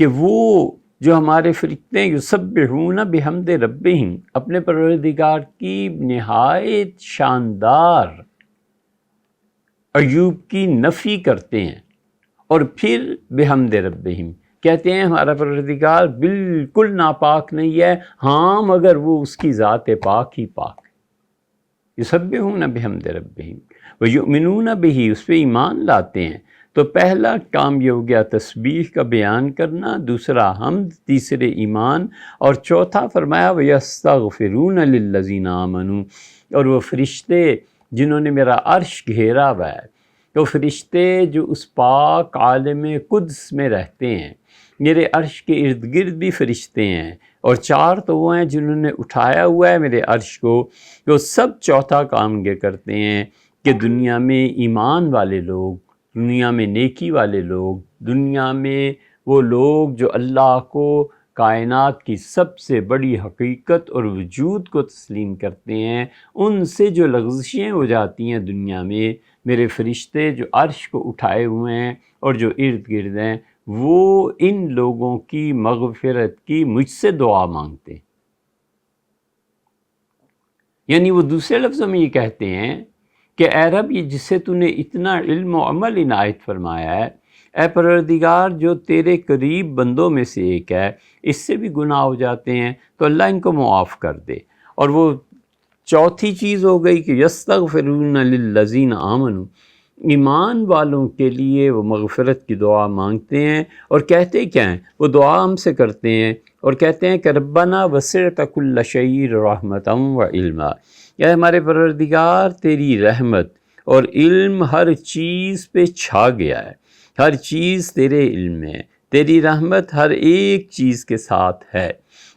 کہ وہ جو ہمارے فرشتے یسبحون بحمد ربہم اپنے پروردگار کی نہایت شاندار عیوب کی نفی کرتے ہیں، اور پھر بحمد ربہم کہتے ہیں ہمارا پروردگار بالکل ناپاک نہیں ہے، ہاں مگر وہ اس کی ذات پاک ہی پاک ہے۔ یسبحون بحمد ربہم ویؤمنون بہ، اس پہ ایمان لاتے ہیں۔ تو پہلا کام یہ ہو گیا تسبیح کا بیان کرنا، دوسرا حمد، تیسرے ایمان، اور چوتھا فرمایا وَيَسْتَغْفِرُونَ لِلَّذِينَ آمَنُوا، اور وہ فرشتے جنہوں نے میرا عرش گھیرا ہوا ہے، تو فرشتے جو اس پاک عالم قدس میں رہتے ہیں، میرے عرش کے ارد گرد بھی فرشتے ہیں، اور چار تو وہ ہیں جنہوں نے اٹھایا ہوا ہے میرے عرش کو، وہ سب چوتھا کام یہ کرتے ہیں کہ دنیا میں ایمان والے لوگ، دنیا میں نیکی والے لوگ، دنیا میں وہ لوگ جو اللہ کو کائنات کی سب سے بڑی حقیقت اور وجود کو تسلیم کرتے ہیں، ان سے جو لغزشیں ہو جاتی ہیں دنیا میں، میرے فرشتے جو عرش کو اٹھائے ہوئے ہیں اور جو ارد گرد ہیں، وہ ان لوگوں کی مغفرت کی مجھ سے دعا مانگتے ہیں۔ یعنی وہ دوسرے لفظوں میں یہ کہتے ہیں کہ اے رب، یہ جس سے تو نے اتنا علم و عمل عنایت فرمایا ہے، اے پروردگار جو تیرے قریب بندوں میں سے ایک ہے، اس سے بھی گناہ ہو جاتے ہیں، تو اللہ ان کو معاف کر دے۔ اور وہ چوتھی چیز ہو گئی کہ یستغفرون للذین آمنوا، ایمان والوں کے لیے وہ مغفرت کی دعا مانگتے ہیں، اور کہتے کیا ہیں؟ وہ دعا ہم سے کرتے ہیں اور کہتے ہیں کہ ربنا وسعت کل شیء رحمتا و علما، یا ہمارے پروردگار تیری رحمت اور علم ہر چیز پہ چھا گیا ہے، ہر چیز تیرے علم میں ہے، تیری رحمت ہر ایک چیز کے ساتھ ہے۔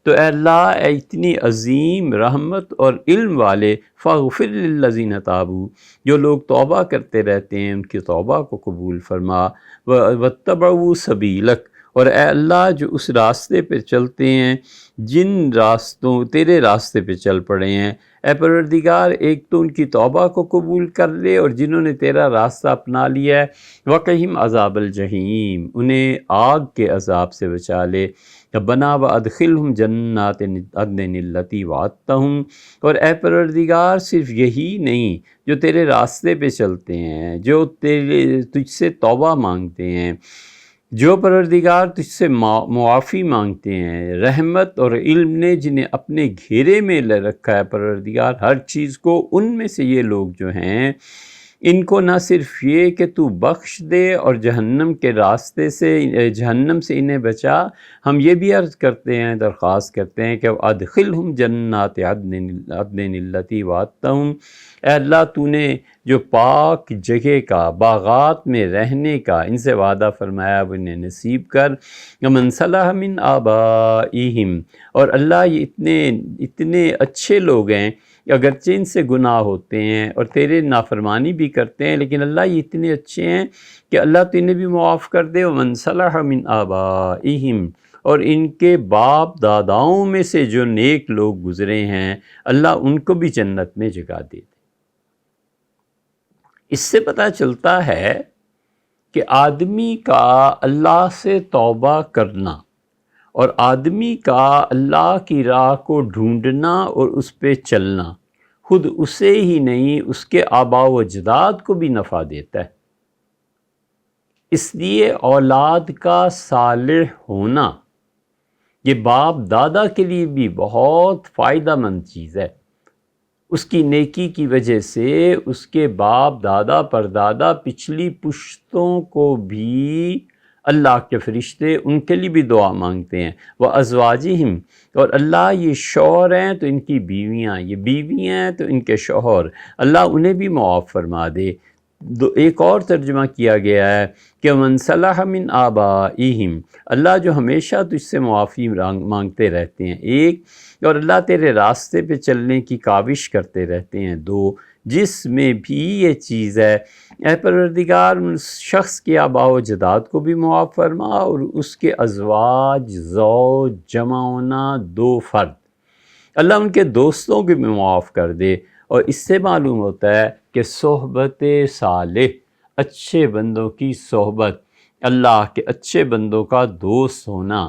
تو اے اللہ، اے اتنی عظیم رحمت اور علم والے، فاغفر للذین تابوا، جو لوگ توبہ کرتے رہتے ہیں ان کی توبہ کو قبول فرما، واتبعوا سبیلک، اور اے اللہ جو اس راستے پہ چلتے ہیں، جن راستوں تیرے راستے پہ چل پڑے ہیں، اے پروردگار ایک تو ان کی توبہ کو قبول کر لے، اور جنہوں نے تیرا راستہ اپنا لیا ہے وقہم عذاب الجحیم، انہیں آگ کے عذاب سے بچا لے۔ ربنا وادخلہم جنات عدن التی وعدتہم، اور اے پروردگار صرف یہی نہیں، جو تیرے راستے پہ چلتے ہیں، جو تجھ سے توبہ مانگتے ہیں، جو پروردگار تجھ سے معافی مانگتے ہیں، رحمت اور علم نے جنہیں اپنے گھیرے میں لے رکھا ہے پروردگار ہر چیز کو، ان میں سے یہ لوگ جو ہیں، ان کو نہ صرف یہ کہ تو بخش دے اور جہنم کے راستے سے، جہنم سے انہیں بچا، ہم یہ بھی عرض کرتے ہیں، درخواست کرتے ہیں کہ ادخلہم جنات عدن التی وعدتہم، اے اللہ تو نے جو پاک جگہ کا، باغات میں رہنے کا ان سے وعدہ فرمایا وہ انہیں نصیب کر۔ ومن صلح من آبائہم، اور اللہ یہ اتنے اچھے لوگ ہیں، اگرچہ ان سے گناہ ہوتے ہیں اور تیرے نافرمانی بھی کرتے ہیں، لیکن اللہ یہ اتنے اچھے ہیں کہ اللہ تو انہیں بھی معاف کر دے۔ ومن صلح من آبائہم، اور ان کے باپ داداؤں میں سے جو نیک لوگ گزرے ہیں، اللہ ان کو بھی جنت میں جگہ دے دے۔ اس سے پتہ چلتا ہے کہ آدمی کا اللہ سے توبہ کرنا اور آدمی کا اللہ کی راہ کو ڈھونڈنا اور اس پہ چلنا خود اسے ہی نہیں، اس کے آباء و اجداد کو بھی نفع دیتا ہے۔ اس لیے اولاد کا صالح ہونا یہ باپ دادا کے لیے بھی بہت فائدہ مند چیز ہے۔ اس کی نیکی کی وجہ سے اس کے باپ دادا پردادا پچھلی پشتوں کو بھی اللہ کے فرشتے ان کے لیے بھی دعا مانگتے ہیں۔ وَأَزْوَاجِهِمْ، اور اللہ یہ شوہر ہیں تو ان کی بیویاں، یہ بیویاں ہیں تو ان کے شوہر، اللہ انہیں بھی معاف فرما دے۔ ایک اور ترجمہ کیا گیا ہے کہ من صلح من آبائہم، اللہ جو ہمیشہ تجھ سے معافی مانگتے رہتے ہیں، ایک، اور اللہ تیرے راستے پہ چلنے کی کاوش کرتے رہتے ہیں، دو، جس میں بھی یہ چیز ہے، اے پروردگار اس شخص کے آباء و اجداد کو بھی معاف فرما، اور اس کے ازواج، زوج جمع ہونا دو فرد، اللہ ان کے دوستوں کو بھی معاف کر دے۔ اور اس سے معلوم ہوتا ہے کہ صحبت صالح، اچھے بندوں کی صحبت اللہ کے اچھے بندوں کا دوست ہونا،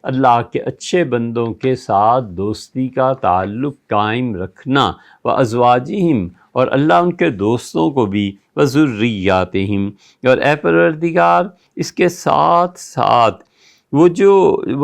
اللہ کے اچھے بندوں کے ساتھ دوستی کا تعلق قائم رکھنا، وازواجہم، اور اللہ ان کے دوستوں کو بھی، وذریاتہم، اور اے پروردگار اس کے ساتھ ساتھ وہ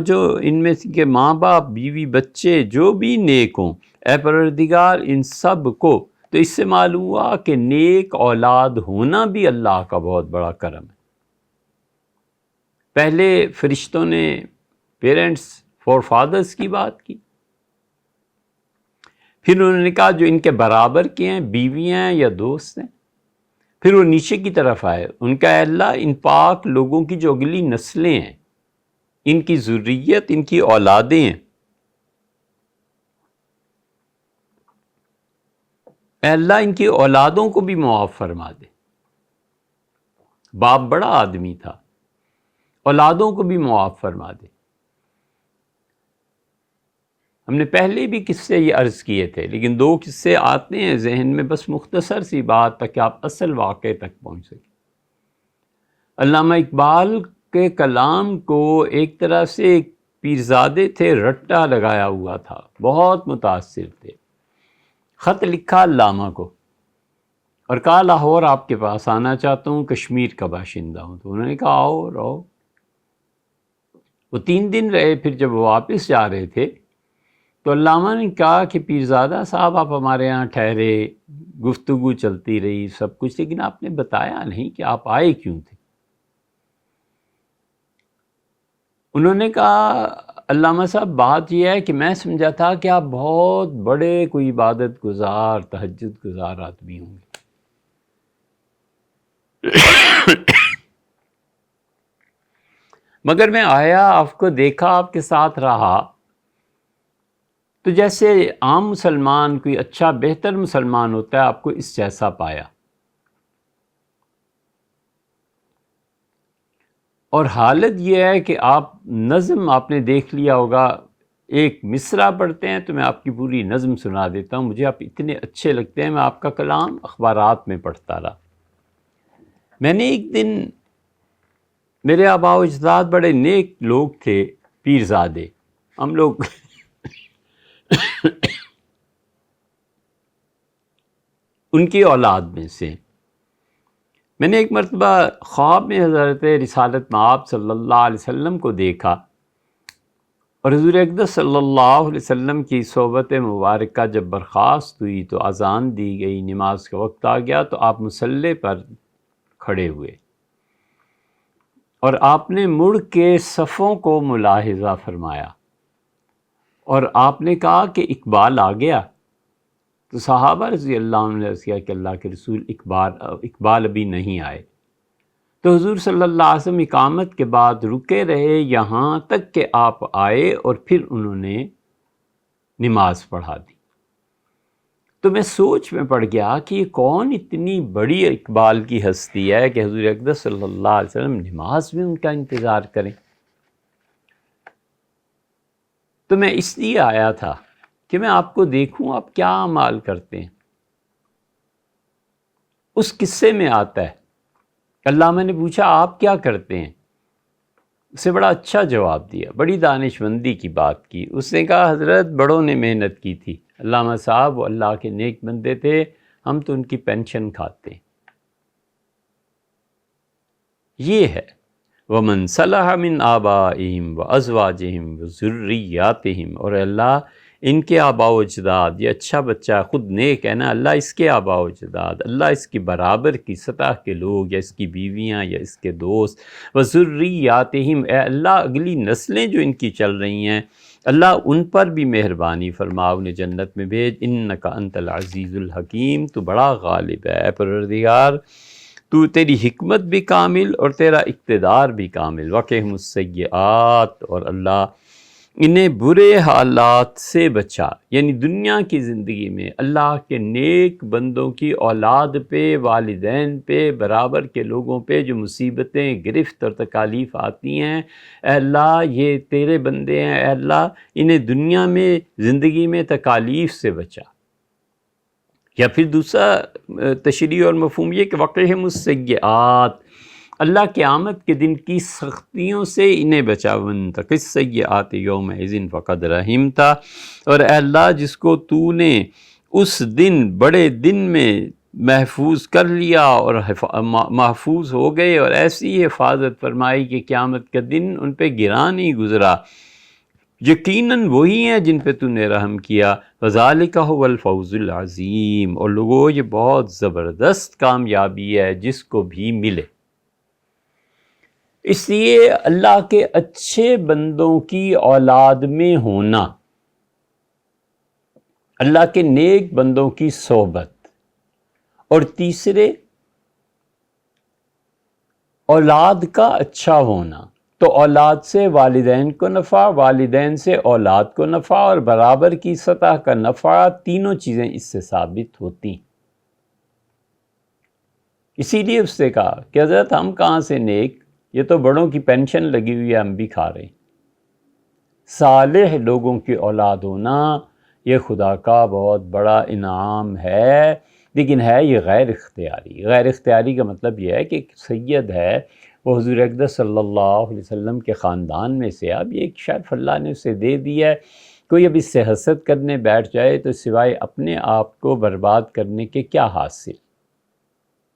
جو ان میں سے کے ماں باپ، بیوی، بچے جو بھی نیک ہوں، اے پروردگار ان سب کو۔ تو اس سے معلوم ہوا کہ نیک اولاد ہونا بھی اللہ کا بہت بڑا کرم ہے۔ پہلے فرشتوں نے پیرنٹس، فور فادرز کی بات کی، پھر انہوں نے کہا جو ان کے برابر کے ہیں، بیویاں ہیں یا دوست ہیں، پھر وہ نیچے کی طرف آئے، ان کا اے اللہ ان پاک لوگوں کی جو اگلی نسلیں ہیں، ان کی ذریت، ان کی اولادیں ہیں، اے اللہ ان کی اولادوں کو بھی معاف فرما دے۔ باپ بڑا آدمی تھا، اولادوں کو بھی معاف فرما دے۔ ہم نے پہلے بھی قصے یہ عرض کیے تھے، لیکن 2 قصے آتے ہیں ذہن میں، بس مختصر سی بات تاکہ آپ اصل واقعے تک پہنچ سکیں۔ علامہ اقبال کے کلام کو ایک طرح سے ایک پیرزادے تھے، رٹا لگایا ہوا تھا، بہت متاثر تھے۔ خط لکھا علامہ کو اور کہا لاہور آپ کے پاس آنا چاہتا ہوں، کشمیر کا باشندہ ہوں۔ تو انہوں نے کہا آؤ رہو۔ وہ 3 دن رہے، پھر جب وہ واپس جا رہے تھے تو علامہ نے کہا کہ پیرزادہ صاحب آپ ہمارے یہاں ٹھہرے، گفتگو چلتی رہی سب کچھ، لیکن آپ نے بتایا نہیں کہ آپ آئے کیوں تھے۔ انہوں نے کہا علامہ صاحب بات یہ ہے کہ میں سمجھا تھا کہ آپ بہت بڑے کوئی عبادت گزار، تہجد گزار آدمی ہوں گے، مگر میں آیا، آپ کو دیکھا، آپ کے ساتھ رہا، تو جیسے عام مسلمان کوئی اچھا بہتر مسلمان ہوتا ہے، آپ کو اس جیسا پایا۔ اور حالت یہ ہے کہ آپ نظم آپ نے دیکھ لیا ہوگا، ایک مصرع پڑھتے ہیں تو میں آپ کی پوری نظم سنا دیتا ہوں، مجھے آپ اتنے اچھے لگتے ہیں، میں آپ کا کلام اخبارات میں پڑھتا رہا۔ میں نے ایک دن، میرے آباء و اجداد بڑے نیک لوگ تھے، پیرزادے، ہم لوگ ان کی اولاد میں سے۔ میں نے ایک مرتبہ خواب میں حضرت رسالت مآب صلی اللہ علیہ وسلم کو دیکھا، اور حضور اقدس صلی اللہ علیہ وسلم کی صحبت مبارکہ جب برخاست ہوئی تو اذان دی گئی، نماز کا وقت آ گیا، تو آپ مصلی پر کھڑے ہوئے اور آپ نے مڑ کے صفوں کو ملاحظہ فرمایا، اور آپ نے کہا کہ اقبال آ گیا۔ تو صحابہ رضی اللہ عنہ نے عرض کیا کہ اللہ کے رسول اقبال ابھی نہیں آئے۔ تو حضور صلی اللہ علیہ وسلم اقامت کے بعد رکے رہے یہاں تک کہ آپ آئے، اور پھر انہوں نے نماز پڑھا دی۔ تو میں سوچ میں پڑ گیا کہ یہ کون اتنی بڑی اقبال کی ہستی ہے کہ حضور اقدس صلی اللہ علیہ وسلم نماز میں ان کا انتظار کریں۔ تو میں اس لیے آیا تھا کہ میں آپ کو دیکھوں آپ کیا اعمال کرتے ہیں۔ اس قصے میں آتا ہے، علامہ نے پوچھا آپ کیا کرتے ہیں؟ اسے بڑا اچھا جواب دیا، بڑی دانشمندی کی بات کی۔ اس نے کہا حضرت بڑوں نے محنت کی تھی، علامہ صاحب وہ اللہ کے نیک بندے تھے، ہم تو ان کی پینشن کھاتے ہیں۔ یہ ہے وَمَنْ صَلَحَ مِنْ آبَائِهِمْ وَأَزْوَاجِهِمْ وَذُرِّيَّاتِهِمْ، اور اللہ ان کے آباء و اجداد، یہ اچھا بچہ خود نیک ہے نا، اللہ اس کے آباء و اجداد، اللہ اس کی برابر کی سطح کے لوگ، یا اس کی بیویاں، یا اس کے دوست، وَذُرِّيَّاتِهِمْ، اے اللہ اگلی نسلیں جو ان کی چل رہی ہیں، اللہ ان پر بھی مہربانی فرما، انہیں جنت میں بھیج، اِنَّكَ أَنْتَ الْعَزِيزُ الْحَكِيمُ، تو بڑا غالب ہے اے پروردگار، تو تیری حکمت بھی کامل اور تیرا اقتدار بھی کامل۔ وَقِهِمُ السَّيِّئَاتِ، اور اللہ انہیں برے حالات سے بچا، یعنی دنیا کی زندگی میں اللہ کے نیک بندوں کی اولاد پہ، والدین پہ، برابر کے لوگوں پہ جو مصیبتیں، گرفت اور تکالیف آتی ہیں، اے اللہ یہ تیرے بندے ہیں، اے اللہ انہیں دنیا میں زندگی میں تکالیف سے بچا۔ یا پھر دوسرا تشریح اور مفہوم یہ کہ وقعہم السیئات، اللہ قیامت کے دن کی سختیوں سے انہیں بچا، وَانْتَقِ السَّيِّئَاتِ يَوْمَئِذٍ فَقَدْ رَحِمْتَ، اور اے اللہ جس کو تو نے اس دن بڑے دن میں محفوظ کر لیا اور محفوظ ہو گئے، اور ایسی حفاظت فرمائی کہ قیامت کا دن ان پہ گرا نہیں گزرا، یقیناً وہی ہیں جن پہ تو نے رحم کیا، وَذَلِكَ هُوَ الْفَوْزُ الْعَظِيمُ، اور لوگوں یہ بہت زبردست کامیابی ہے جس کو بھی ملے۔ اس لیے اللہ کے اچھے بندوں کی اولاد میں ہونا، اللہ کے نیک بندوں کی صحبت، اور تیسرے اولاد کا اچھا ہونا، تو اولاد سے والدین کو نفع، والدین سے اولاد کو نفع، اور برابر کی سطح کا نفع، تینوں چیزیں اس سے ثابت ہوتی۔ اسی لیے اس سے کہا کہ حضرت ہم کہاں سے نیک، یہ تو بڑوں کی پینشن لگی ہوئی ہے، ہم بھی کھا رہے ہیں۔ صالح لوگوں کی اولاد ہونا یہ خدا کا بہت بڑا انعام ہے، لیکن ہے یہ غیر اختیاری۔ غیر اختیاری کا مطلب یہ ہے کہ ایک سید ہے، وہ حضور اقدس صلی اللہ علیہ وسلم کے خاندان میں سے، اب یہ ایک شرف اللہ نے اسے دے دی ہے، کوئی اب اس سے حسد کرنے بیٹھ جائے تو سوائے اپنے آپ کو برباد کرنے کے کیا حاصل۔